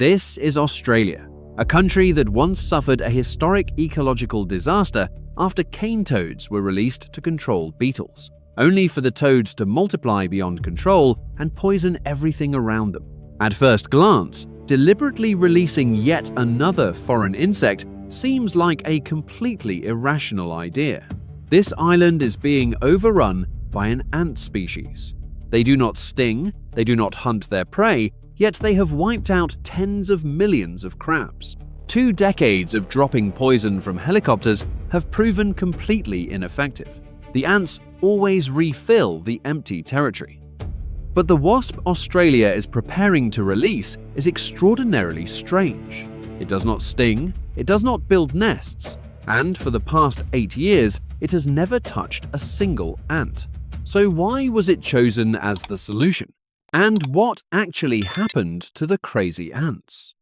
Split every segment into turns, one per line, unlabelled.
This is Australia, a country that once suffered a historic ecological disaster after cane toads were released to control beetles, only for the toads to multiply beyond control and poison everything around them. At first glance, deliberately releasing yet another foreign insect seems like a completely irrational idea. This island is being overrun by an ant species. They do not sting, they do not hunt their prey, yet they have wiped out tens of millions of crabs. 2 decades of dropping poison from helicopters have proven completely ineffective. The ants always refill the empty territory. But the wasp Australia is preparing to release is extraordinarily strange. It does not sting, it does not build nests, and for the past 8 years, it has never touched a single ant. So why was it chosen as the solution? And what actually happened to the crazy ants?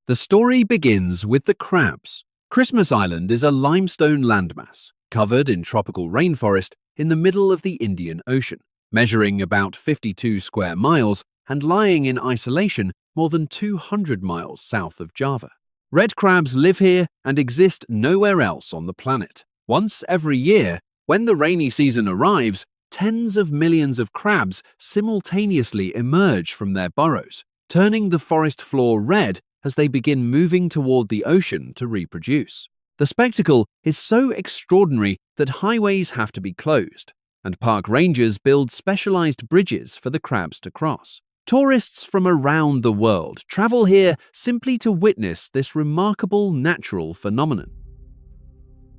The story begins with the crabs. Christmas Island is a limestone landmass covered in tropical rainforest in the middle of the Indian Ocean, measuring about 52 square miles and lying in isolation more than 200 miles south of Java. Red crabs live here and exist nowhere else on the planet. Once every year, when the rainy season arrives, tens of millions of crabs simultaneously emerge from their burrows, turning the forest floor red as they begin moving toward the ocean to reproduce. The spectacle is so extraordinary that highways have to be closed, and park rangers build specialized bridges for the crabs to cross. Tourists from around the world travel here simply to witness this remarkable natural phenomenon.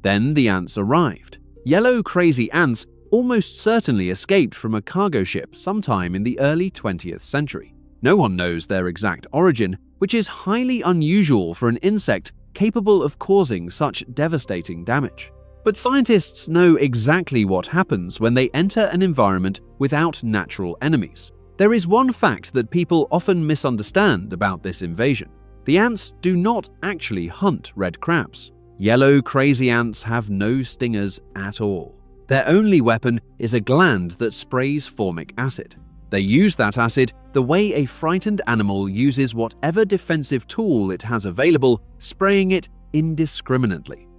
Then the ants arrived. Yellow crazy ants almost certainly escaped from a cargo ship sometime in the early 20th century. No one knows their exact origin, which is highly unusual for an insect capable of causing such devastating damage. But scientists know exactly what happens when they enter an environment without natural enemies. There is one fact that people often misunderstand about this invasion. The ants do not actually hunt red crabs. Yellow crazy ants have no stingers at all. Their only weapon is a gland that sprays formic acid. They use that acid the way a frightened animal uses whatever defensive tool it has available, spraying it indiscriminately.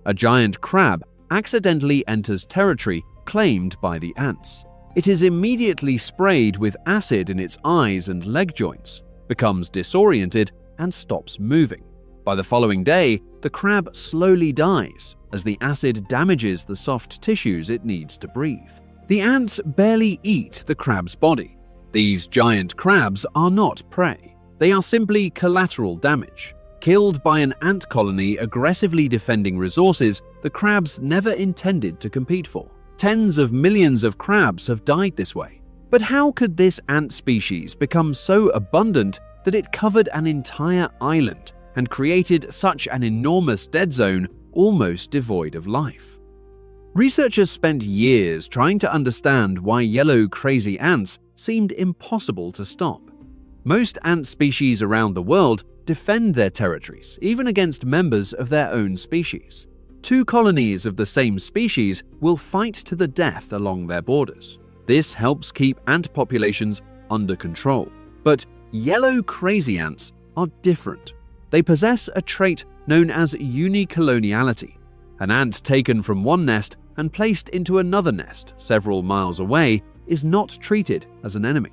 A giant crab accidentally enters territory claimed by the ants. It is immediately sprayed with acid in its eyes and leg joints, becomes disoriented, and stops moving. By the following day, the crab slowly dies as the acid damages the soft tissues it needs to breathe. The ants barely eat the crab's body. These giant crabs are not prey. They are simply collateral damage. Killed by an ant colony aggressively defending resources the crabs never intended to compete for. Tens of millions of crabs have died this way. But how could this ant species become so abundant that it covered an entire island and created such an enormous dead zone almost devoid of life? Researchers spent years trying to understand why yellow crazy ants seemed impossible to stop. Most ant species around the world defend their territories, even against members of their own species. 2 colonies of the same species will fight to the death along their borders. This helps keep ant populations under control. But yellow crazy ants are different. They possess a trait known as unicoloniality. An ant taken from one nest and placed into another nest several miles away is not treated as an enemy.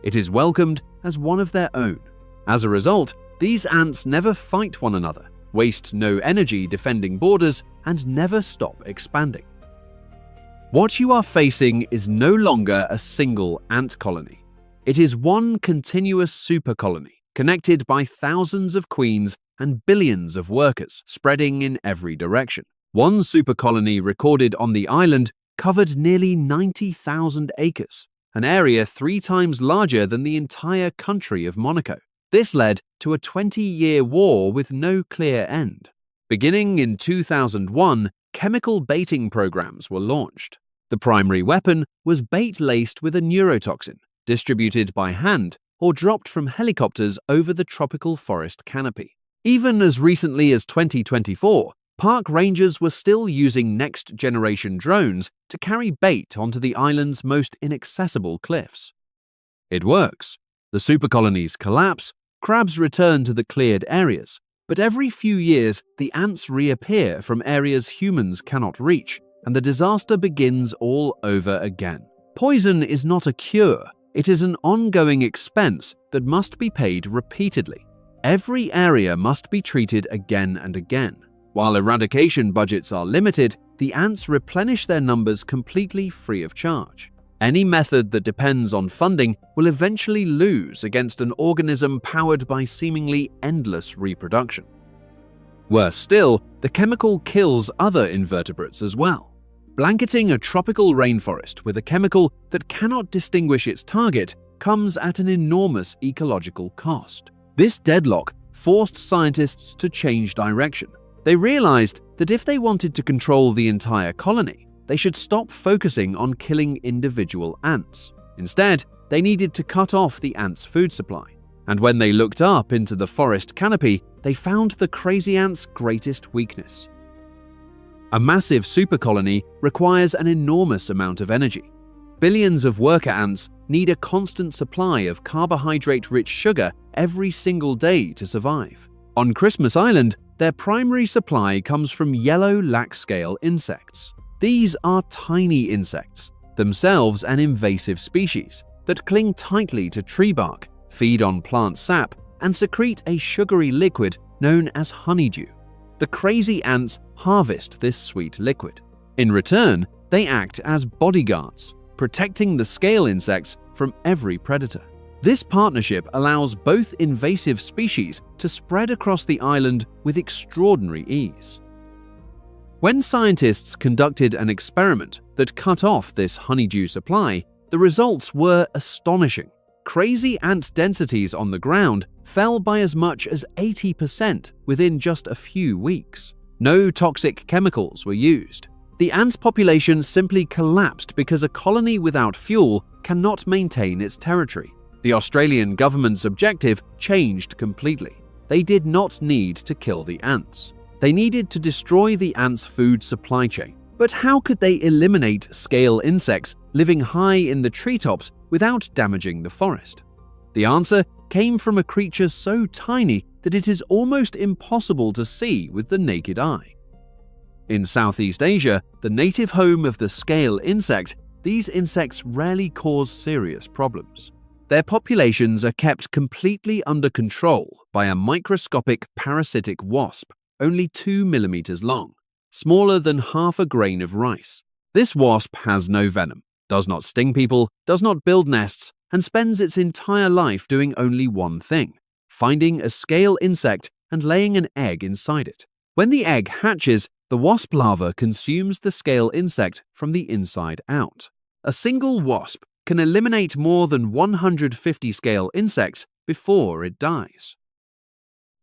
It is welcomed as one of their own. As a result, these ants never fight one another, waste no energy defending borders, and never stop expanding. What you are facing is no longer a single ant colony. It is one continuous supercolony, connected by thousands of queens and billions of workers spreading in every direction. One supercolony recorded on the island covered nearly 90,000 acres, an area 3 times larger than the entire country of Monaco. This led to a 20-year war with no clear end. Beginning in 2001, chemical baiting programs were launched. The primary weapon was bait laced with a neurotoxin, distributed by hand or dropped from helicopters over the tropical forest canopy. Even as recently as 2024, park rangers were still using next-generation drones to carry bait onto the island's most inaccessible cliffs. It works. The supercolonies collapse, Crabs return to the cleared areas, but every few years the ants reappear from areas humans cannot reach, and the disaster begins all over again. Poison is not a cure, it is an ongoing expense that must be paid repeatedly. Every area must be treated again and again. While eradication budgets are limited, the ants replenish their numbers completely free of charge. Any method that depends on funding will eventually lose against an organism powered by seemingly endless reproduction. Worse still, the chemical kills other invertebrates as well. Blanketing a tropical rainforest with a chemical that cannot distinguish its target comes at an enormous ecological cost. This deadlock forced scientists to change direction. They realized that if they wanted to control the entire colony, they should stop focusing on killing individual ants. Instead, they needed to cut off the ants' food supply. And when they looked up into the forest canopy, they found the crazy ants' greatest weakness. A massive supercolony requires an enormous amount of energy. Billions of worker ants need a constant supply of carbohydrate-rich sugar every single day to survive. On Christmas Island, their primary supply comes from yellow lac-scale insects. These are tiny insects, themselves an invasive species, that cling tightly to tree bark, feed on plant sap, and secrete a sugary liquid known as honeydew. The crazy ants harvest this sweet liquid. In return, they act as bodyguards, protecting the scale insects from every predator. This partnership allows both invasive species to spread across the island with extraordinary ease. When scientists conducted an experiment that cut off this honeydew supply, the results were astonishing. Crazy ant densities on the ground fell by as much as 80% within just a few weeks. No toxic chemicals were used. The ant population simply collapsed because a colony without fuel cannot maintain its territory. The Australian government's objective changed completely. They did not need to kill the ants. They needed to destroy the ants' food supply chain. But how could they eliminate scale insects living high in the treetops without damaging the forest? The answer came from a creature so tiny that it is almost impossible to see with the naked eye. In Southeast Asia, the native home of the scale insect, these insects rarely cause serious problems. Their populations are kept completely under control by a microscopic parasitic wasp, only 2 millimeters long, smaller than half a grain of rice. This wasp has no venom, does not sting people, does not build nests, and spends its entire life doing only one thing: finding a scale insect and laying an egg inside it. When the egg hatches, the wasp larva consumes the scale insect from the inside out. A single wasp can eliminate more than 150 scale insects before it dies.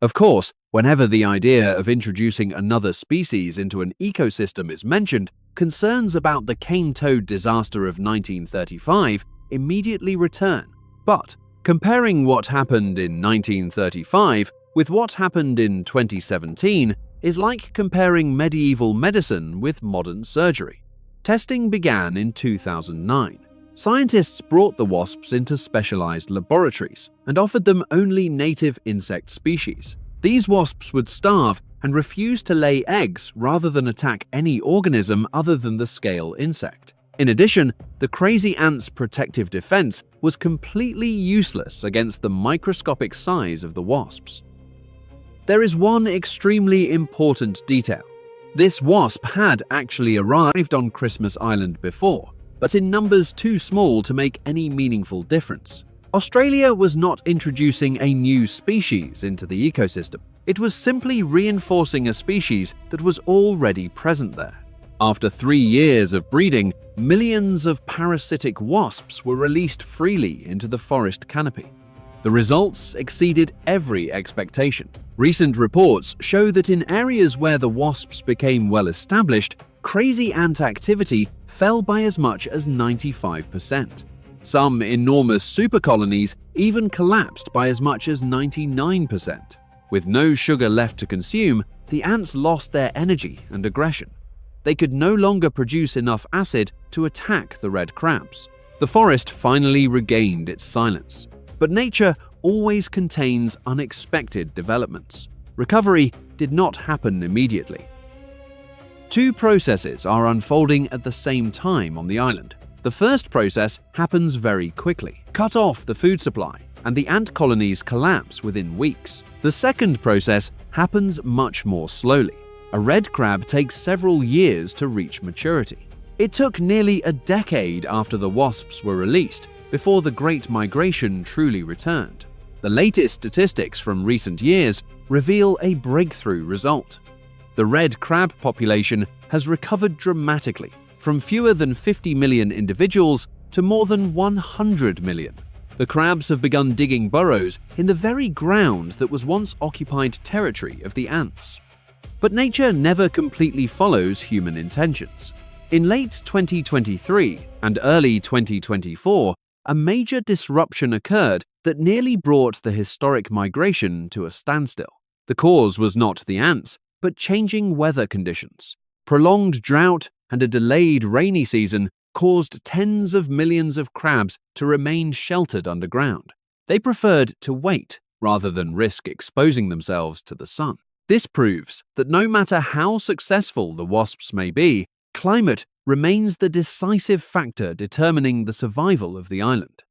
Of course, whenever the idea of introducing another species into an ecosystem is mentioned, concerns about the cane toad disaster of 1935 immediately return. But comparing what happened in 1935 with what happened in 2017 is like comparing medieval medicine with modern surgery. Testing began in 2009. Scientists brought the wasps into specialized laboratories and offered them only native insect species. These wasps would starve and refuse to lay eggs rather than attack any organism other than the scale insect. In addition, the crazy ant's protective defense was completely useless against the microscopic size of the wasps. There is one extremely important detail. This wasp had actually arrived on Christmas Island before, but in numbers too small to make any meaningful difference. Australia was not introducing a new species into the ecosystem. It was simply reinforcing a species that was already present there. After 3 years of breeding, millions of parasitic wasps were released freely into the forest canopy. The results exceeded every expectation. Recent reports show that in areas where the wasps became well established, crazy ant activity fell by as much as 95%. Some enormous supercolonies even collapsed by as much as 99%. With no sugar left to consume, the ants lost their energy and aggression. They could no longer produce enough acid to attack the red crabs. The forest finally regained its silence. But nature always contains unexpected developments. Recovery did not happen immediately. Two processes are unfolding at the same time on the island. The first process happens very quickly. Cut off the food supply, and the ant colonies collapse within weeks. The second process happens much more slowly. A red crab takes several years to reach maturity. It took nearly a decade after the wasps were released before the Great Migration truly returned. The latest statistics from recent years reveal a breakthrough result. The red crab population has recovered dramatically, from fewer than 50 million individuals to more than 100 million. The crabs have begun digging burrows in the very ground that was once occupied territory of the ants. But nature never completely follows human intentions. In late 2023 and early 2024, a major disruption occurred that nearly brought the historic migration to a standstill. The cause was not the ants, but changing weather conditions. Prolonged drought and a delayed rainy season caused tens of millions of crabs to remain sheltered underground. They preferred to wait rather than risk exposing themselves to the sun. This proves that no matter how successful the wasps may be, climate remains the decisive factor determining the survival of the island.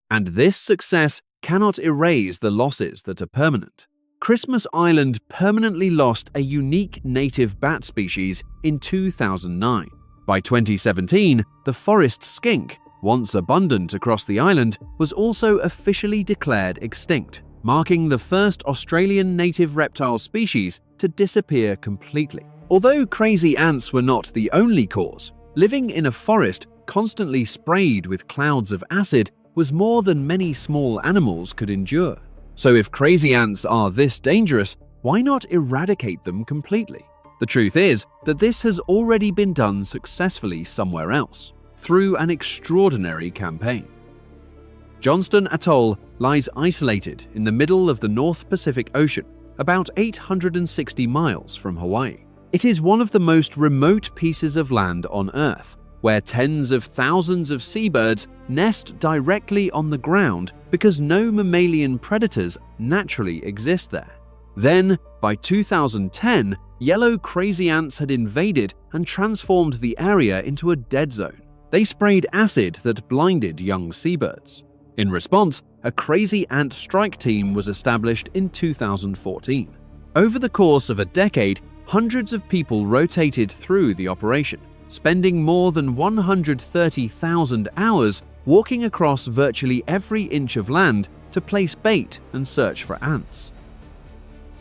And this success cannot erase the losses that are permanent. Christmas Island permanently lost a unique native bat species in 2009. By 2017, the forest skink, once abundant across the island, was also officially declared extinct, marking the first Australian native reptile species to disappear completely. Although crazy ants were not the only cause, living in a forest constantly sprayed with clouds of acid was more than many small animals could endure. So if crazy ants are this dangerous, why not eradicate them completely? The truth is that this has already been done successfully somewhere else, through an extraordinary campaign. Johnston Atoll lies isolated in the middle of the North Pacific Ocean, about 860 miles from Hawaii. It is one of the most remote pieces of land on Earth, where tens of thousands of seabirds nest directly on the ground because no mammalian predators naturally exist there. Then, by 2010, yellow crazy ants had invaded and transformed the area into a dead zone. They sprayed acid that blinded young seabirds. In response, a crazy ant strike team was established in 2014. Over the course of a decade, hundreds of people rotated through the operation, spending more than 130,000 hours walking across virtually every inch of land to place bait and search for ants.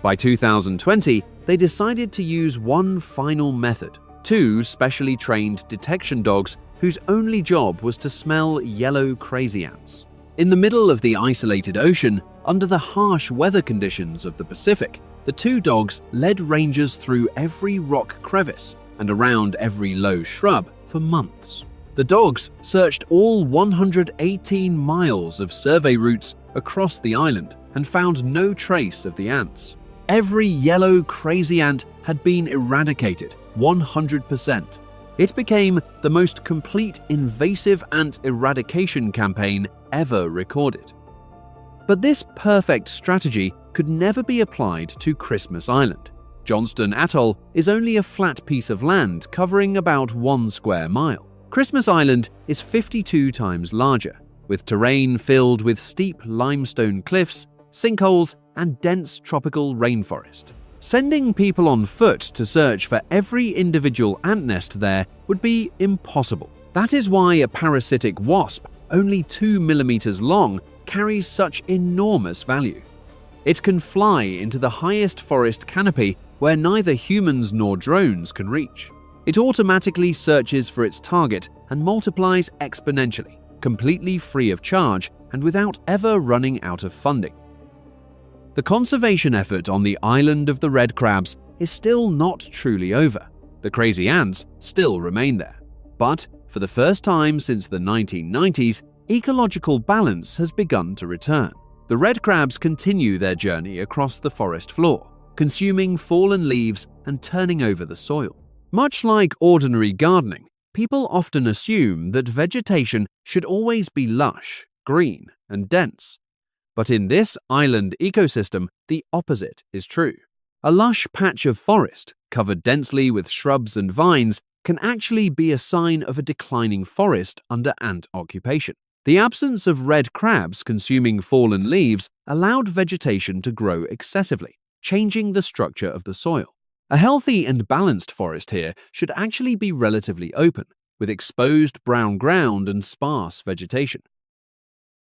By 2020, they decided to use one final method: two specially trained detection dogs whose only job was to smell yellow crazy ants. In the middle of the isolated ocean, under the harsh weather conditions of the Pacific, the two dogs led rangers through every rock crevice and around every low shrub for months. The dogs searched all 118 miles of survey routes across the island and found no trace of the ants. Every yellow crazy ant had been eradicated, 100%. It became the most complete invasive ant eradication campaign ever recorded. But this perfect strategy could never be applied to Christmas Island. Johnston Atoll is only a flat piece of land covering about 1 square mile. Christmas Island is 52 times larger, with terrain filled with steep limestone cliffs, sinkholes, and dense tropical rainforest. Sending people on foot to search for every individual ant nest there would be impossible. That is why a parasitic wasp, only 2 millimeters long, carries such enormous value. It can fly into the highest forest canopy where neither humans nor drones can reach. It automatically searches for its target and multiplies exponentially, completely free of charge and without ever running out of funding. The conservation effort on the island of the red crabs is still not truly over. The crazy ants still remain there. But for the first time since the 1990s, ecological balance has begun to return. The red crabs continue their journey across the forest floor, consuming fallen leaves and turning over the soil. Much like ordinary gardening, people often assume that vegetation should always be lush, green, and dense. But in this island ecosystem, the opposite is true. A lush patch of forest, covered densely with shrubs and vines, can actually be a sign of a declining forest under ant occupation. The absence of red crabs consuming fallen leaves allowed vegetation to grow excessively, changing the structure of the soil. A healthy and balanced forest here should actually be relatively open, with exposed brown ground and sparse vegetation.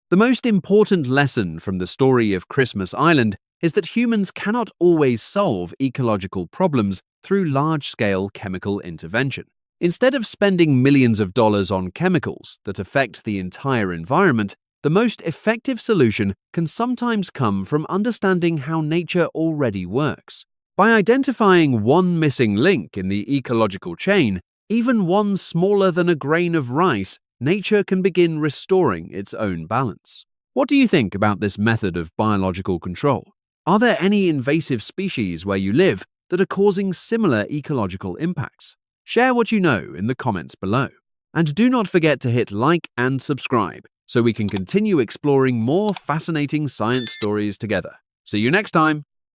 The most important lesson from the story of Christmas Island is that humans cannot always solve ecological problems through large-scale chemical intervention. Instead of spending millions of dollars on chemicals that affect the entire environment, the most effective solution can sometimes come from understanding how nature already works. By identifying one missing link in the ecological chain, even one smaller than a grain of rice, nature can begin restoring its own balance. What do you think about this method of biological control? Are there any invasive species where you live that are causing similar ecological impacts? Share what you know in the comments below. And do not forget to hit like and subscribe so we can continue exploring more fascinating science stories together. See you next time!